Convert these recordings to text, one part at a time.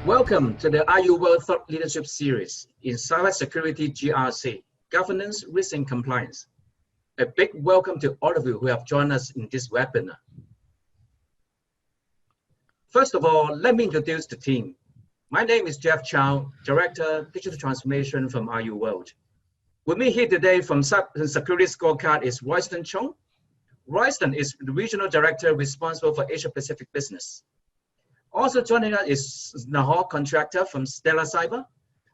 Welcome to the IUWorld Thought Leadership Series in Cybersecurity GRC, Governance, Risk and Compliance. A big welcome to all of you who have joined us in this webinar. First of all, let me introduce the team. My name is Jeff Chow, Director, Digital Transformation from IUWorld. With me here today from Security Scorecard is Royston Chung. Royston is the Regional Director responsible for Asia Pacific Business. Also joining us is Snehal Contractor from Stella Cyber.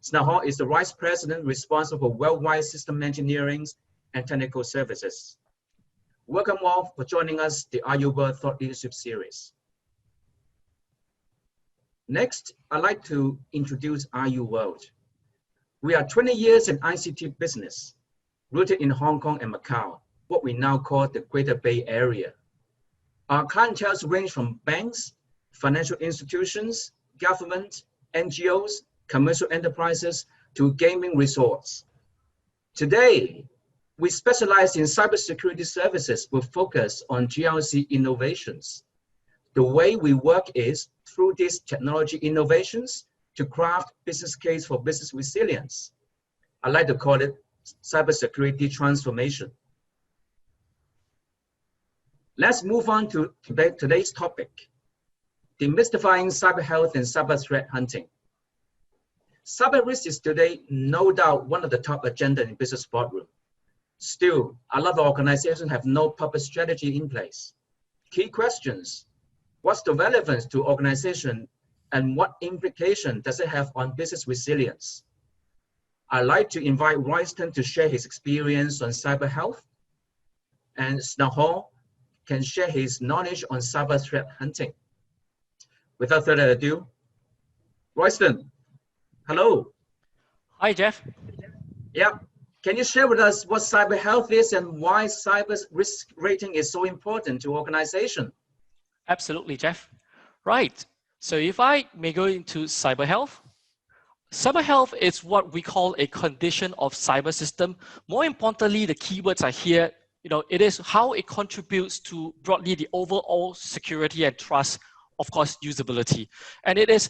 Snehal is the Vice President responsible for worldwide system engineering and technical services. Welcome all for joining us, the IUWorld Thought Leadership Series. Next, I'd like to introduce IUWorld. We are 20 years in ICT business, rooted in Hong Kong and Macau, what we now call the Greater Bay Area. Our clientele range from banks, financial institutions, government, NGOs, commercial enterprises, to gaming resorts. Today, we specialize in cybersecurity services with focus on GRC innovations. The way we work is through these technology innovations to craft business case for business resilience. I like to call it cybersecurity transformation. Let's move on to today's topic. Demystifying cyber health and cyber threat hunting. Cyber risk is today, no doubt, one of the top agenda in business boardroom. Still, a lot of organizations have no proper strategy in place. Key questions: what's the relevance to organization and what implication does it have on business resilience? I'd like to invite Royston to share his experience on cyber health, and Snehal can share his knowledge on cyber threat hunting. Without further ado, Royston, hello. Hi, Jeff. Yeah, can you share with us what cyber health is and why cyber risk rating is so important to organization? Absolutely, Jeff. Right. So if I may go into cyber health. Cyber health is what we call a condition of cyber system. More importantly, the keywords are here. It is how it contributes to broadly the overall security and trust, of course, usability. And it is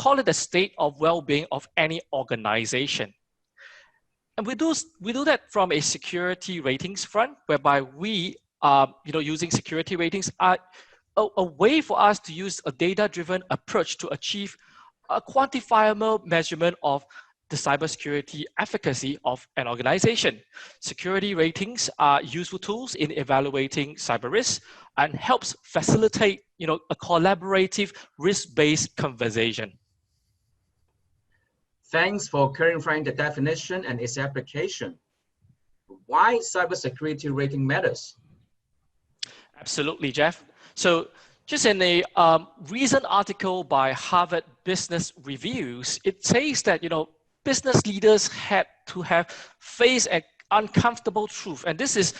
call it a state of well-being of any organization. And we do that from a security ratings front, whereby we are, using security ratings are a way for us to use a data-driven approach to achieve a quantifiable measurement of the cybersecurity efficacy of an organization. Security ratings are useful tools in evaluating cyber risks and helps facilitate, a collaborative risk-based conversation. Thanks for clarifying the definition and its application. Why cybersecurity rating matters? Absolutely, Jeff. So just in a recent article by Harvard Business Reviews, it says that, business leaders had to have faced an uncomfortable truth. And this is,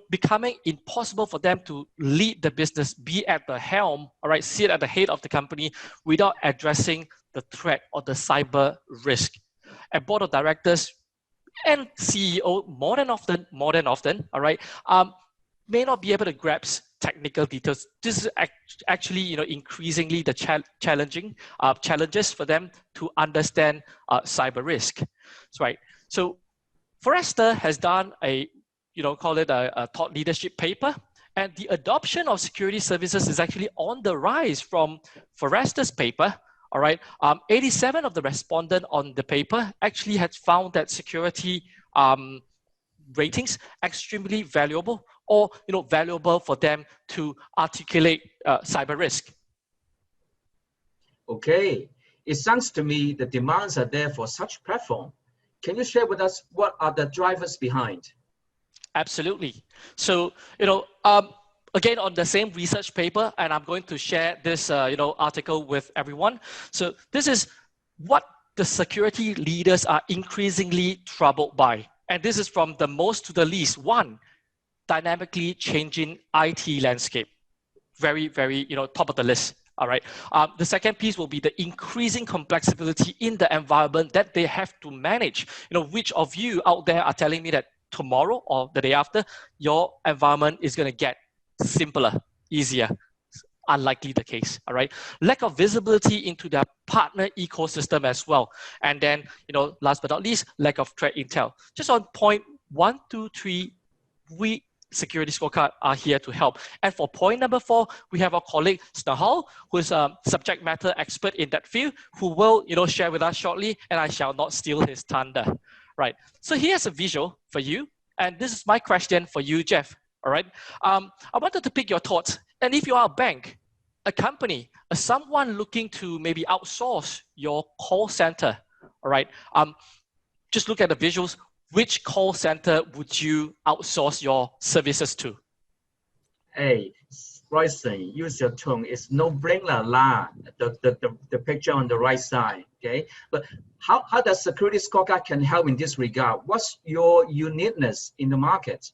becoming impossible for them to lead the business, be at the helm, all right, sit at the head of the company without addressing the threat or the cyber risk. A board of directors and CEO more than often, all right, may not be able to grasp technical details. This is actually, increasingly the challenges for them to understand cyber risk. That's right. So Forrester has done a, call it a thought leadership paper, and the adoption of security services is actually on the rise from Forrester's paper. All right, 87 of the respondents on the paper actually had found that security ratings extremely valuable, or valuable for them to articulate cyber risk. Okay, it sounds to me the demands are there for such platform. Can you share with us what are the drivers behind? Absolutely. So again, on the same research paper, and I'm going to share this article with everyone. So this is what the security leaders are increasingly troubled by. And this is from the most to the least. One, dynamically changing IT landscape. Very, very, top of the list. All right. The second piece will be the increasing complexity in the environment that they have to manage. Which of you out there are telling me that tomorrow or the day after, your environment is going to get simpler, easier? unlikely the case, all right? Lack of visibility into their partner ecosystem as well. And then, last but not least, lack of threat intel. Just on point 1, 2, 3, we Security Scorecard are here to help. And for point number 4, we have our colleague Snehal, who is a subject matter expert in that field, who will share with us shortly, and I shall not steal his thunder. Right. So here's a visual for you, and this is my question for you, Jeff. All right. I wanted to pick your thoughts. And if you are a bank, a company, someone looking to maybe outsource your call center, all right, just look at the visuals. Which call center would you outsource your services to? Hey, Royson, use your tongue. It's no brainer lah. The picture on the right side. Okay, but how does Security Scorecard can help in this regard? What's your uniqueness in the market?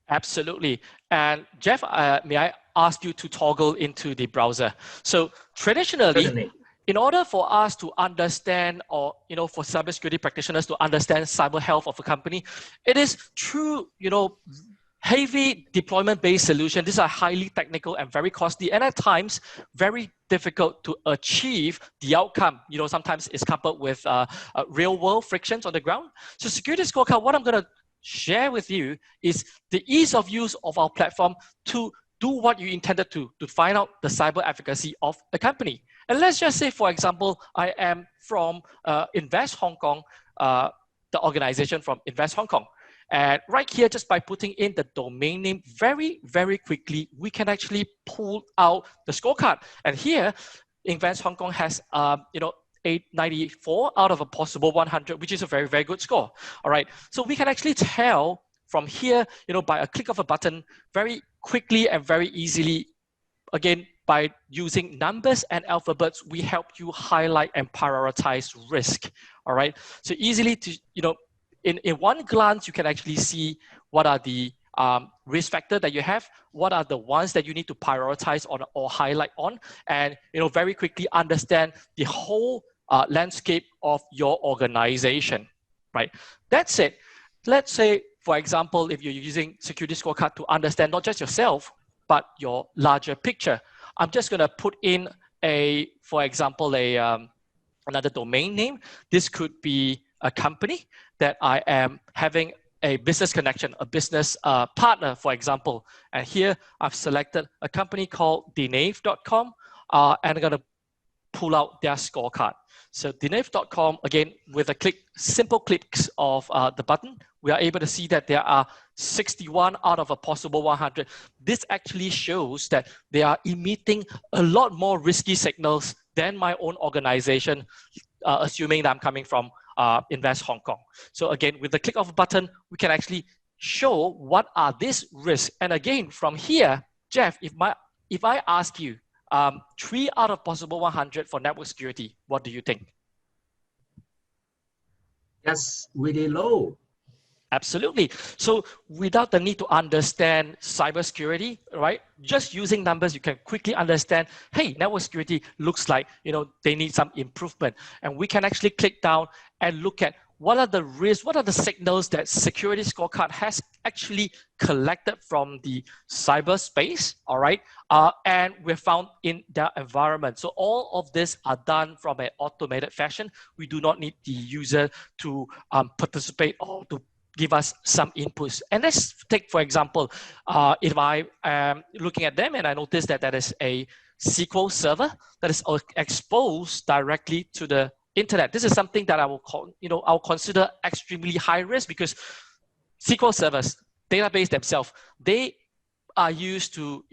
Absolutely. And Jeff, may I ask you to toggle into the browser? So traditionally, Certainly. In order for us to understand, or for cybersecurity practitioners to understand cyber health of a company, it is through heavy deployment-based solution. These are highly technical and very costly, and at times very difficult to achieve the outcome. Sometimes it's coupled with real-world frictions on the ground. So Security Scorecard, what I'm going to share with you is the ease of use of our platform to do what you intended to find out the cyber efficacy of a company. And let's just say, for example, I am from Invest Hong Kong, the organization from Invest Hong Kong. And right here, just by putting in the domain name very, very quickly, we can actually pull out the scorecard. And here, Invest Hong Kong has 894 out of a possible 100, which is a very, very good score. All right. So we can actually tell from here, by a click of a button, very quickly and very easily, again, by using numbers and alphabets, we help you highlight and prioritize risk. All right. So easily to, in one glance, you can actually see what are the risk factor that you have, what are the ones that you need to prioritize on or highlight on, and very quickly understand the whole landscape of your organization, right? That's it. Let's say, for example, if you're using Security Scorecard to understand not just yourself, but your larger picture, I'm just going to put in for example, another domain name. This could be a company that I am having a business connection, a business partner, for example. And here I've selected a company called denave.com, and I'm going to pull out their scorecard. So denave.com, again, with simple clicks of the button, we are able to see that there are 61 out of a possible 100. This actually shows that they are emitting a lot more risky signals than my own organization, assuming that I'm coming from Invest Hong Kong. So again, with the click of a button, we can actually show what are these risks. And again, from here, Jeff, if I ask you 3 out of possible 100 for network security, what do you think? That's really low. Absolutely. So without the need to understand cybersecurity, right? Just using numbers, you can quickly understand, hey, network security looks like, they need some improvement. And we can actually click down and look at what are the risks, what are the signals that Security Scorecard has actually collected from the cyberspace, all right? And we're found in their environment. So all of this are done from an automated fashion. We do not need the user to participate or to give us some inputs. And let's take, for example, if I am looking at them and I notice that that is a SQL server that is exposed directly to the internet. This is something that I will call, I'll consider extremely high risk, because SQL servers, database themselves, they are used to,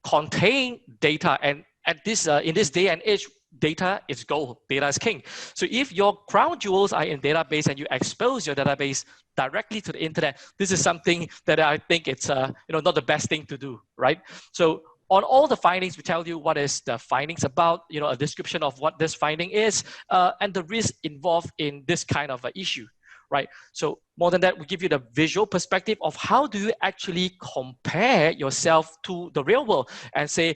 contain data. And at this, in this day and age, data is gold, data is king. So if your crown jewels are in database and you expose your database directly to the internet, this is something that I think it's not the best thing to do, right? So on all the findings, we tell you what is the findings about, a description of what this finding is, and the risk involved in this kind of an issue, right? So more than that, we give you the visual perspective of how do you actually compare yourself to the real world and say,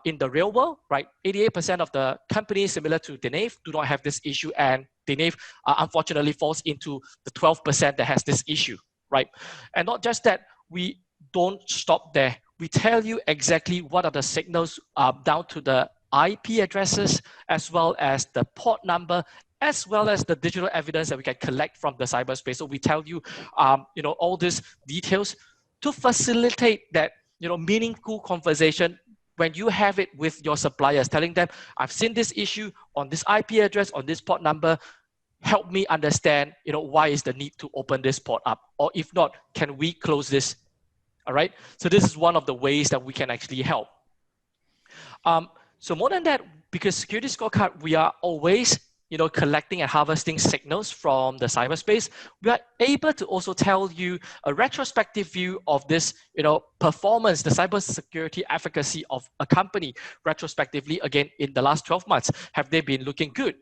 in the real world, right, 88% of the companies similar to Denave do not have this issue, and Denave unfortunately falls into the 12% that has this issue, right? And not just that, we don't stop there. We tell you exactly what are the signals down to the IP addresses, as well as the port number, as well as the digital evidence that we can collect from the cyberspace. So we tell you, all these details to facilitate that, meaningful conversation when you have it with your suppliers, telling them, I've seen this issue on this IP address, on this port number, help me understand, why is the need to open this port up? Or if not, can we close this? All right. So this is one of the ways that we can actually help. So more than that, because Security Scorecard, we are always, collecting and harvesting signals from the cyberspace. We are able to also tell you a retrospective view of this, performance, the cybersecurity efficacy of a company retrospectively, again, in the last 12 months. Have they been looking good?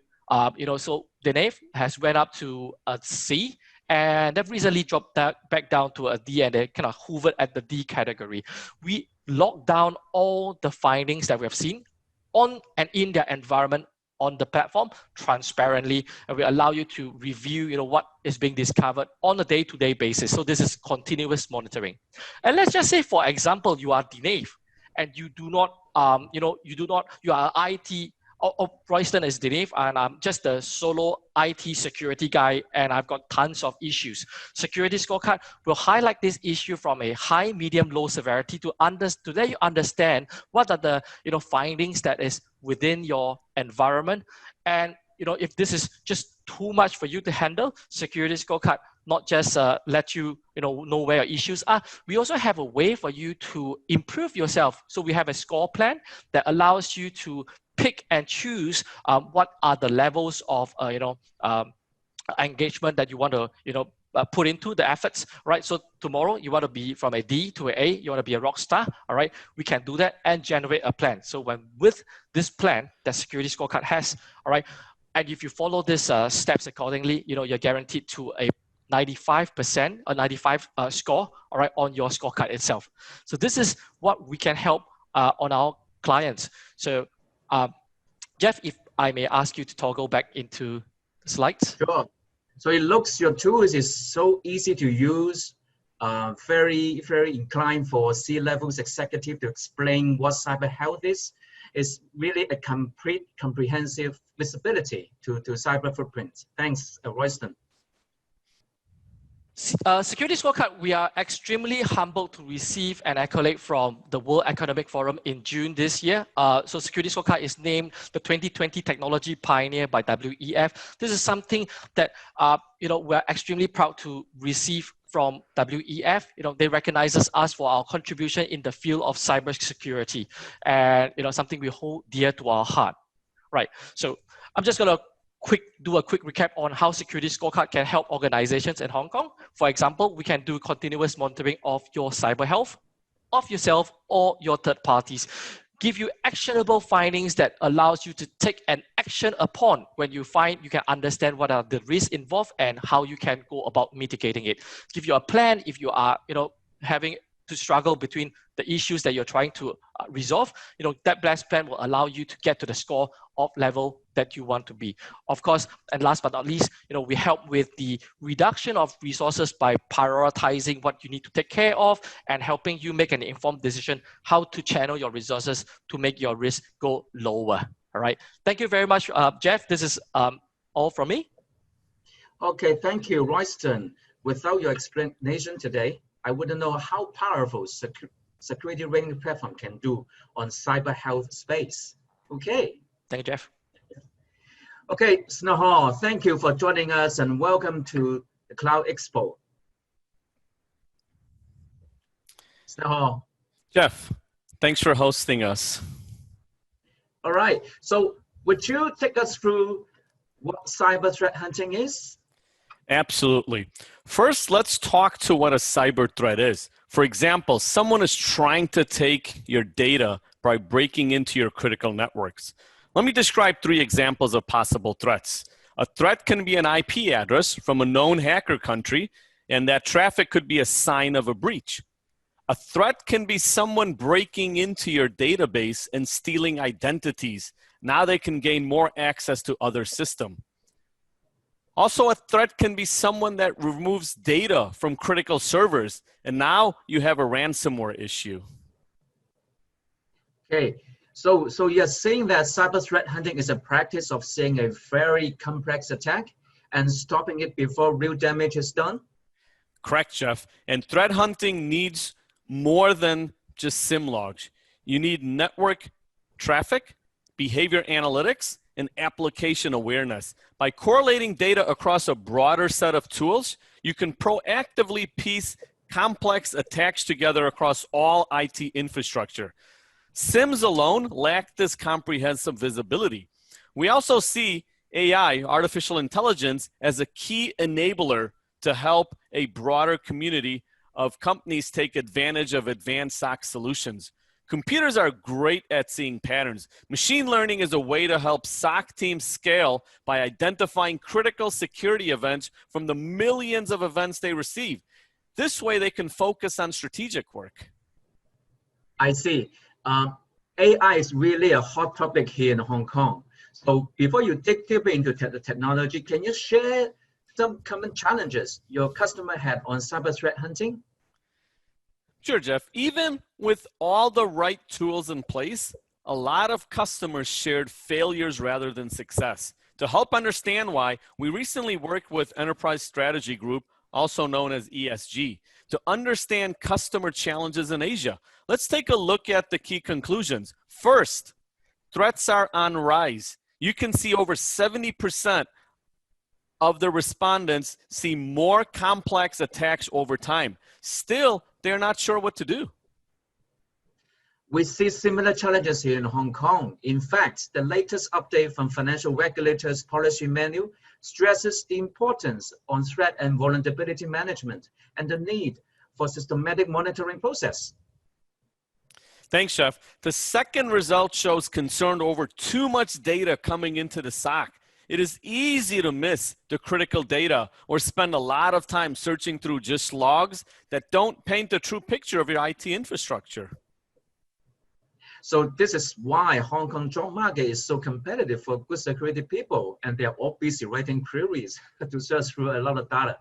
So Dave has went up to a C, and they've recently dropped that back down to a D, and they kind of hovered at the D category. We lock down all the findings that we have seen on and in their environment on the platform transparently, and we allow you to review, what is being discovered on a day-to-day basis. So this is continuous monitoring. And let's just say, for example, you are Dave, and you do not, you are IT. Royston is Dave, and I'm just a solo IT security guy, and I've got tons of issues. Security Scorecard will highlight this issue from a high, medium, low severity to let you understand what are the findings that is within your environment, and if this is just too much for you to handle, Security Scorecard not just let you know where your issues are. We also have a way for you to improve yourself. So we have a score plan that allows you to pick and choose what are the levels of engagement that you want to put into the efforts, right? So tomorrow you want to be from a D to an A, you want to be a rock star, all right? We can do that and generate a plan. So with this plan that Security Scorecard has, all right, and if you follow these steps accordingly, you're guaranteed to a 95% or 95 score, all right, on your scorecard itself. So this is what we can help on our clients. So Jeff, if I may ask you to toggle back into the slides. Sure. So it looks your tools is so easy to use, very, very inclined for C-levels executive to explain what cyber health is. It's really a comprehensive visibility to cyber footprints. Thanks, Royston. Security Scorecard, we are extremely humbled to receive an accolade from the World Economic Forum in June this year. So Security Scorecard is named the 2020 Technology Pioneer by WEF. This is something that we're extremely proud to receive from WEF. They recognize us for our contribution in the field of cybersecurity, and something we hold dear to our heart. Right. So I'm just gonna do a quick recap on how Security Scorecard can help organizations in Hong Kong. For example, we can do continuous monitoring of your cyber health, of yourself or your third parties. Give you actionable findings that allows you to take an action upon when you find you can understand what are the risks involved and how you can go about mitigating it. Give you a plan if you are, having to struggle between the issues that you're trying to resolve. That blast plan will allow you to get to the score of level that you want to be. Of course, and last but not least, we help with the reduction of resources by prioritizing what you need to take care of and helping you make an informed decision how to channel your resources to make your risk go lower. All right. Thank you very much, Jeff. This is all from me. Okay, thank you, Royston. Without your explanation today, I wouldn't know how powerful security rating platform can do on cyber health space. Okay. Thank you, Jeff. Okay, Snehal, thank you for joining us and welcome to the Cloud Expo. Snehal. Jeff, thanks for hosting us. All right, so would you take us through what cyber threat hunting is? Absolutely. First, let's talk to what a cyber threat is. For example, someone is trying to take your data by breaking into your critical networks. Let me describe 3 examples of possible threats. A threat can be an IP address from a known hacker country, and that traffic could be a sign of a breach. A threat can be someone breaking into your database and stealing identities. Now they can gain more access to other systems. Also, a threat can be someone that removes data from critical servers, and now you have a ransomware issue. Okay, so you're saying that cyber threat hunting is a practice of seeing a very complex attack and stopping it before real damage is done? Correct, Jeff. And threat hunting needs more than just SIM logs. You need network traffic, behavior analytics, and application awareness. By correlating data across a broader set of tools, you can proactively piece complex attacks together across all IT infrastructure. SIMs alone lack this comprehensive visibility. We also see AI, artificial intelligence, as a key enabler to help a broader community of companies take advantage of advanced SOC solutions. Computers are great at seeing patterns. Machine learning is a way to help SOC teams scale by identifying critical security events from the millions of events they receive. This way they can focus on strategic work. I see. AI is really a hot topic here in Hong Kong. So before you dig deeper into the technology, can you share some common challenges your customer had on cyber threat hunting? Sure, Jeff. Even with all the right tools in place, a lot of customers shared failures rather than success. To help understand why, we recently worked with Enterprise Strategy Group, also known as ESG, to understand customer challenges in Asia. Let's take a look at the key conclusions. First, threats are on rise. You can see over 70% of the respondents see more complex attacks over time. Still, they're not sure what to do. We see similar challenges here in Hong Kong. In fact, the latest update from Financial Regulators Policy Manual stresses the importance on threat and vulnerability management and the need for systematic monitoring process. Thanks, Chef. The second result shows concern over too much data coming into the SOC. It is easy to miss the critical data or spend a lot of time searching through just logs that don't paint the true picture of your IT infrastructure. So this is why Hong Kong job market is so competitive for good security people, and they're all busy writing queries to search through a lot of data.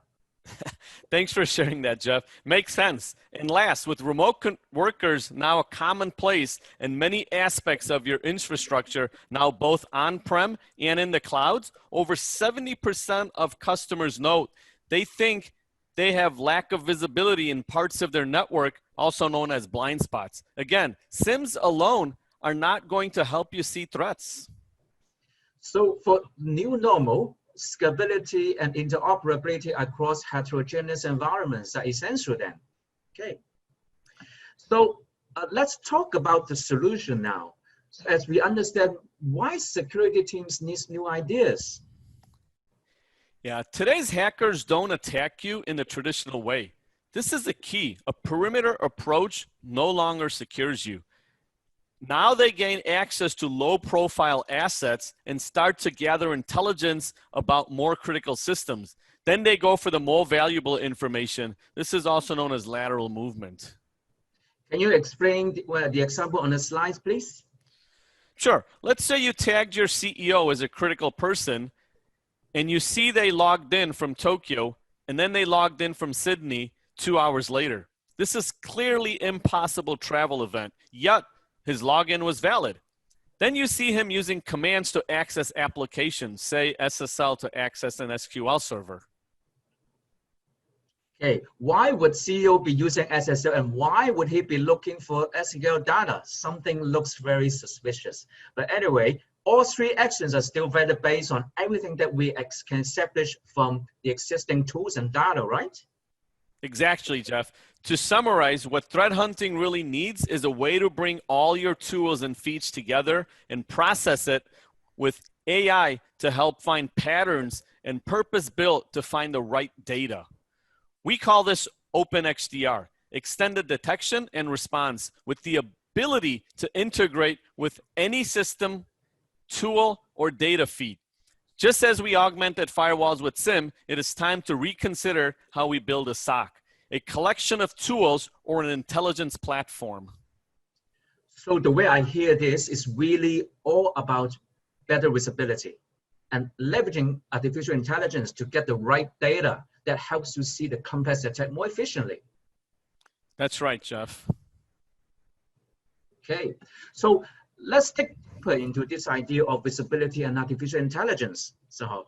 Thanks for sharing that, Jeff. Makes sense. And last, with remote workers now a commonplace in many aspects of your infrastructure, now both on-prem and in the clouds, over 70% of customers note they think they have lack of visibility in parts of their network, also known as blind spots. Again, SIMs alone are not going to help you see threats. So for new normal, scalability and interoperability across heterogeneous environments are essential then. Okay. So let's talk about the solution now, as we understand why security teams need new ideas. Yeah, today's hackers don't attack you in the traditional way. This is the key. A perimeter approach no longer secures you. Now they gain access to low-profile assets and start to gather intelligence about more critical systems. Then they go for the more valuable information. This is also known as lateral movement. Can you explain the example on the slides, please? Sure. Let's say you tagged your CEO as a critical person, and you see they logged in from Tokyo, and then they logged in from Sydney 2 hours later. This is clearly impossible travel event, yet his login was valid. Then you see him using commands to access applications, say SSL to access an SQL server. Okay, why would CEO be using SSL and why would he be looking for SQL data? Something looks very suspicious. But anyway, all three actions are still valid based on everything that we can establish from the existing tools and data, right? Exactly, Jeff. To summarize, what threat hunting really needs is a way to bring all your tools and feeds together and process it with AI to help find patterns and purpose-built to find the right data. We call this OpenXDR, Extended Detection and Response, with the ability to integrate with any system, tool, or data feed. Just as we augmented firewalls with SIM, it is time to reconsider how we build a SOC, a collection of tools or an intelligence platform. So the way I hear this is really all about better visibility and leveraging artificial intelligence to get the right data that helps you see the complex attack more efficiently. That's right, Jeff. Okay, so let's take deeper into this idea of visibility and artificial intelligence. So,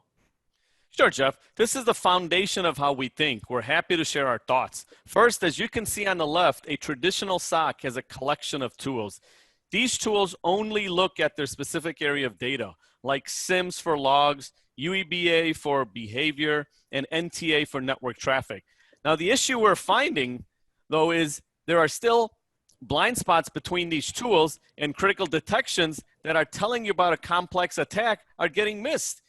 Sure, Jeff. This is the foundation of how we think. We're happy to share our thoughts. First, as you can see on the left, a traditional SOC has a collection of tools. These tools only look at their specific area of data, like SIMs for logs, UEBA for behavior, and NTA for network traffic. Now, the issue we're finding, though, is there are still blind spots between these tools, and critical detections that are telling you about a complex attack are getting missed.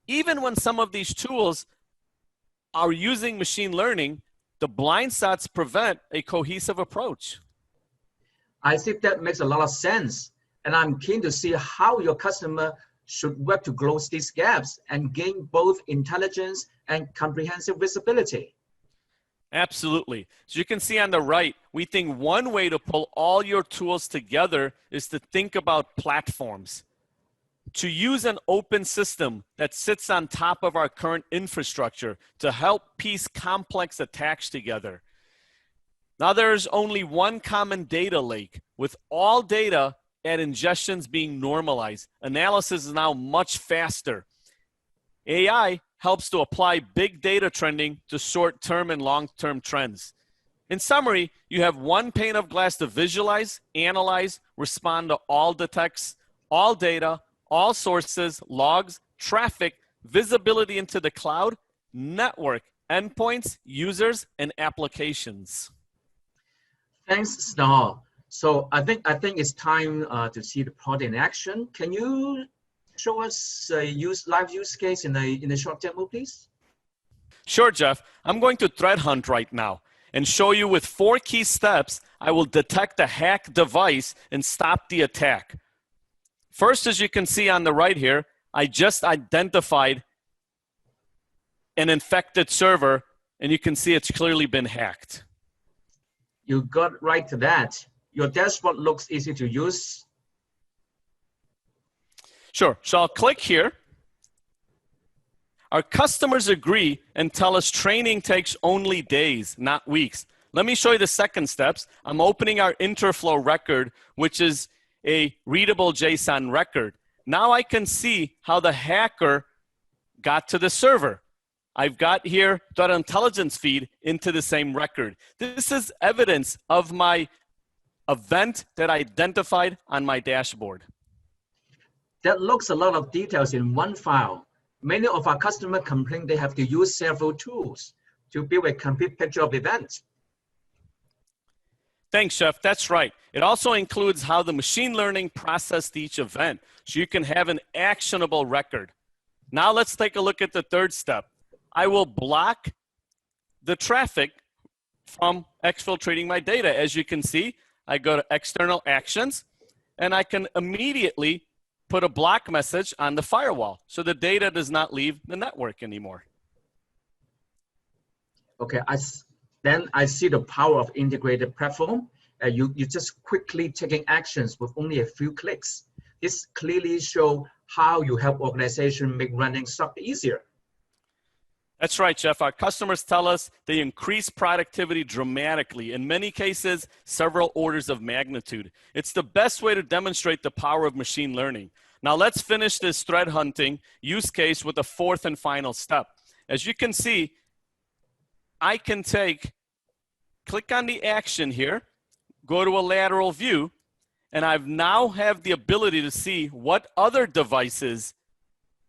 Even when some of these tools are using machine learning, the blind spots prevent a cohesive approach. I think that makes a lot of sense. And I'm keen to see how your customer should work to close these gaps and gain both intelligence and comprehensive visibility. Absolutely. As you can see on the right, we think one way to pull all your tools together is to think about platforms. To use an open system that sits on top of our current infrastructure to help piece complex attacks together. Now there's only one common data lake with all data and ingestions being normalized. Analysis is now much faster. AI helps to apply big data trending to short-term and long-term trends. In summary, you have one pane of glass to visualize, analyze, respond to all detects, all data, all sources, logs, traffic, visibility into the cloud, network, endpoints, users, and applications. Thanks, Snow. So I think it's time to see the product in action. Can you show us a live use case in a short demo, please? Sure, Jeff. I'm going to threat hunt right now and show you with 4 key steps I will detect a hacked device and stop the attack. First, as you can see on the right here, I just identified an infected server, and you can see it's clearly been hacked. You got right to that. Your dashboard looks easy to use. Sure, so I'll click here. Our customers agree and tell us training takes only days, not weeks. Let me show you the second steps. I'm opening our Interflow record, which is a readable JSON record. Now I can see how the hacker got to the server. I've got here threat intelligence feed into the same record. This is evidence of my event that I identified on my dashboard. That looks a lot of details in one file. Many of our customers complain they have to use several tools to build a complete picture of events. Thanks, Chef. That's right. It also includes how the machine learning processed each event, so you can have an actionable record. Now let's take a look at the third step. I will block the traffic from exfiltrating my data. As you can see, I go to external actions, and I can immediately put a block message on the firewall, so the data does not leave the network anymore. Okay, then I see the power of integrated platform. You just quickly taking actions with only a few clicks. This clearly shows how you help organizations make running SOC easier. That's right, Jeff. Our customers tell us they increase productivity dramatically, in many cases, several orders of magnitude. It's the best way to demonstrate the power of machine learning. Now let's finish this threat hunting use case with the fourth and final step. As you can see, I can click on the action here, go to a lateral view, and I've now have the ability to see what other devices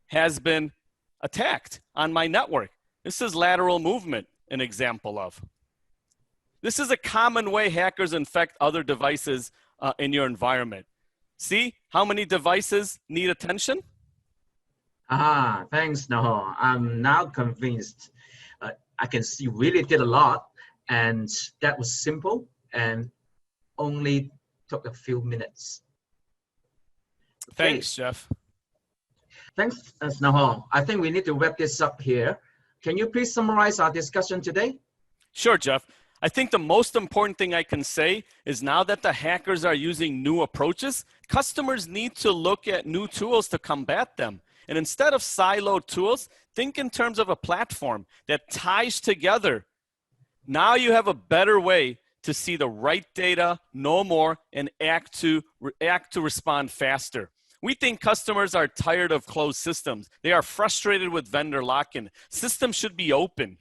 has been attacked on my network. This is lateral movement, an example of. This is a common way hackers infect other devices in your environment. See how many devices need attention? Thanks, Naho. I'm now convinced. I can see you really did a lot, and that was simple and only took a few minutes. Okay. Thanks, Jeff. Thanks, Naho. I think we need to wrap this up here. Can you please summarize our discussion today? Sure, Jeff. I think the most important thing I can say is now that the hackers are using new approaches, customers need to look at new tools to combat them. And instead of siloed tools, think in terms of a platform that ties together. Now you have a better way to see the right data, know more, and act to respond faster. We think customers are tired of closed systems. They are frustrated with vendor lock-in. Systems should be open.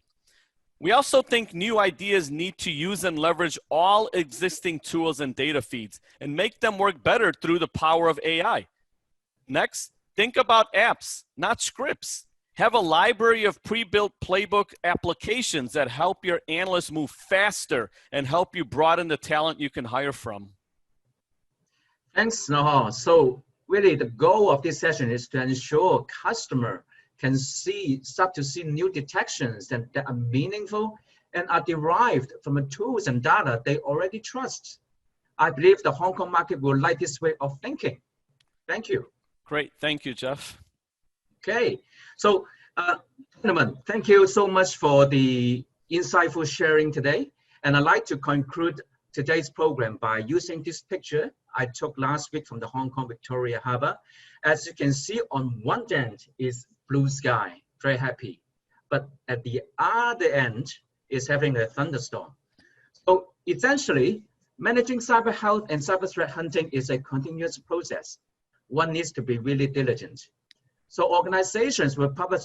We also think new ideas need to use and leverage all existing tools and data feeds and make them work better through the power of AI. Next, think about apps, not scripts. Have a library of pre-built playbook applications that help your analysts move faster and help you broaden the talent you can hire from. Thanks, Nahal. So really the goal of this session is to ensure customer can start to see new detections that are meaningful and are derived from the tools and data they already trust. I believe the Hong Kong market will like this way of thinking. Thank you. Great, thank you, Jeff. Okay, so gentlemen, thank you so much for the insightful sharing today. And I'd like to conclude today's program by using this picture I took last week from the Hong Kong Victoria Harbour. As you can see, on one end is blue sky, very happy. But at the other end is having a thunderstorm. So essentially, managing cyber health and cyber threat hunting is a continuous process. One needs to be really diligent. So organizations with proper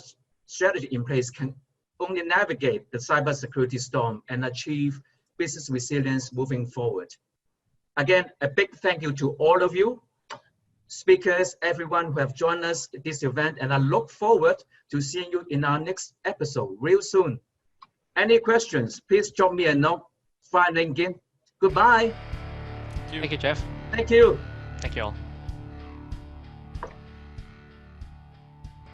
strategy in place can only navigate the cybersecurity storm and achieve business resilience moving forward. Again, a big thank you to all of you, speakers, everyone who have joined us at this event, and I look forward to seeing you in our next episode real soon. Any questions, please drop me a note via LinkedIn. Goodbye. Thank you, Jeff. Thank you. Thank you all.